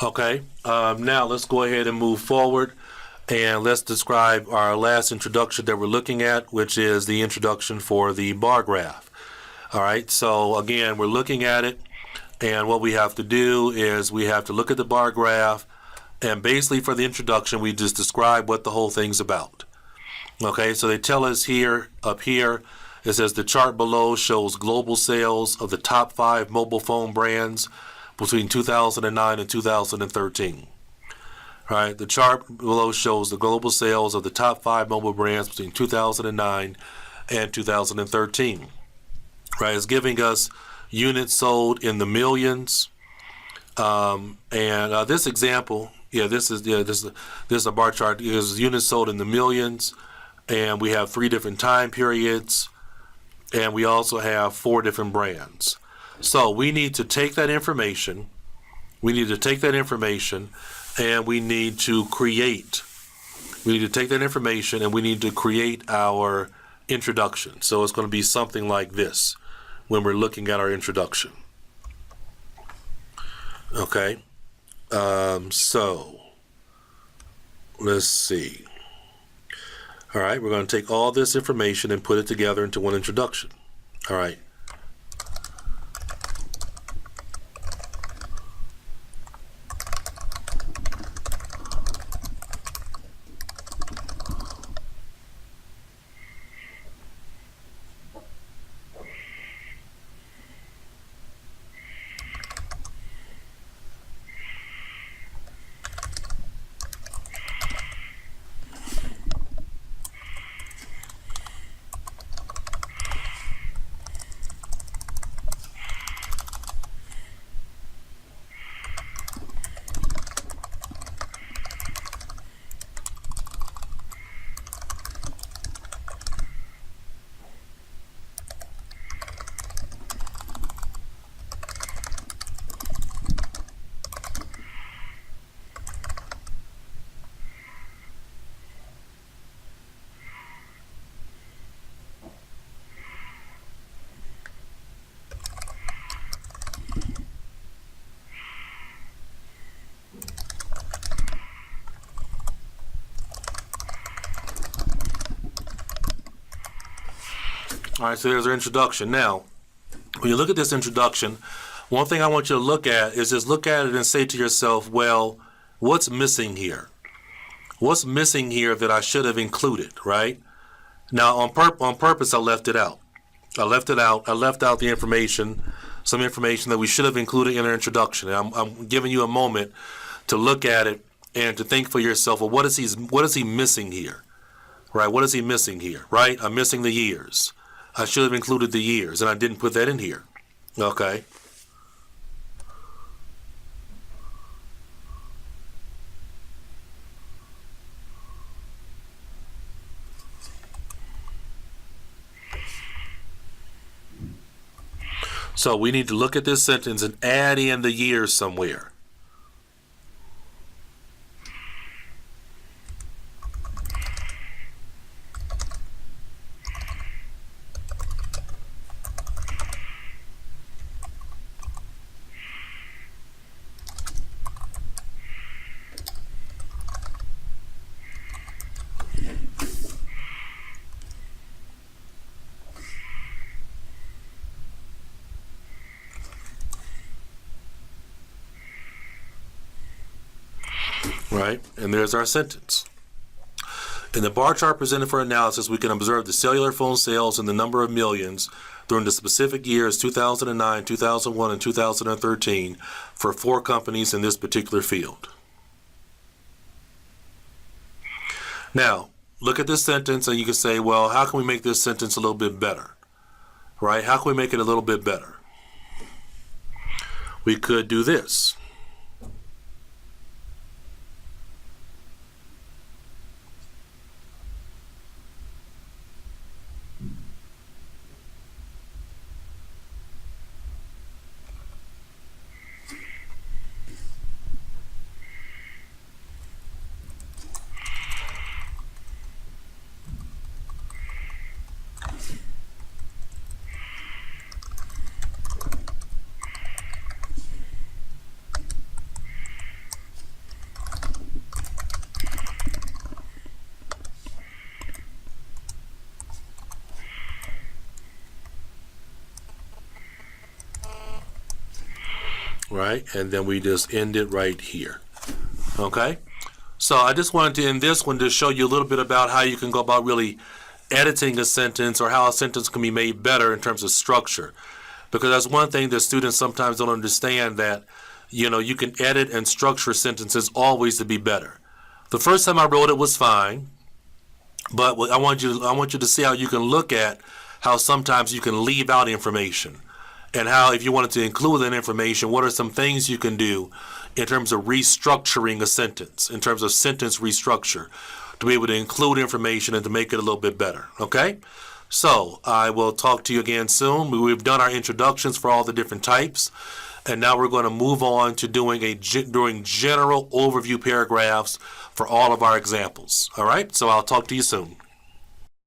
Okay, now let's go ahead and move forward, and let's describe our last introduction that we're looking at, which is the introduction for the bar graph. All right, so again, we're looking at it, and what we have to do is we have to look at the bar graph, and basically for the introduction, we just describe what the whole thing's about. Okay, so they tell us here, up here, it says the chart below shows global sales of the top 5 mobile phone brands between 2009 and 2013. All right, the chart below shows the global sales of the top 5 mobile brands between 2009 and 2013. Right, it's giving us units sold in the millions. This example, this is a bar chart. Is units sold in the millions, and we have 3 different time periods, and we also have 4 different brands. So we need to take that information. We need to take that information, and we need to create. We need to take that information, and we need to create our introduction. So it's going to be something like this when we're looking at our introduction. Okay. So let's see. All right, we're going to take all this information and put it together into one introduction. All right. All right, so there's our introduction. Now, when you look at this introduction, one thing I want you to look at is just look at it and say to yourself, well, what's missing here? What's missing here that I should have included, right? Now, on purpose, I left it out. I left out the information, some information that we should have included in our introduction. And I'm giving you a moment to look at it and to think for yourself, well, what is he missing here? Right? What is he missing here? Right? I'm missing the years. I should have included the years, and I didn't put that in here. Okay. So we need to look at this sentence and add in the years somewhere. Right? And there's our sentence. In the bar chart presented for analysis, we can observe the cellular phone sales in the number of millions during the specific years 2009, 2001, and 2013 for 4 companies in this particular field. Now, look at this sentence and you can say, well, how can we make this sentence a little bit better? Right? How can we make it a little bit better? We could do this. right? And then we just end it right here. Okay? So I just wanted to end this one to show you a little bit about how you can go about really editing a sentence, or how a sentence can be made better in terms of structure. Because that's one thing that students sometimes don't understand, that you can edit and structure sentences always to be better. The first time I wrote it was fine, but I want you to see how you can look at how sometimes you can leave out information, and how if you wanted to include that information, what are some things you can do in terms of restructuring a sentence, in terms of sentence restructure, to be able to include information and to make it a little bit better. Okay? So I will talk to you again soon. We've done our introductions for all the different types, and now we're going to move on to doing general overview paragraphs for all of our examples. All right? So I'll talk to you soon.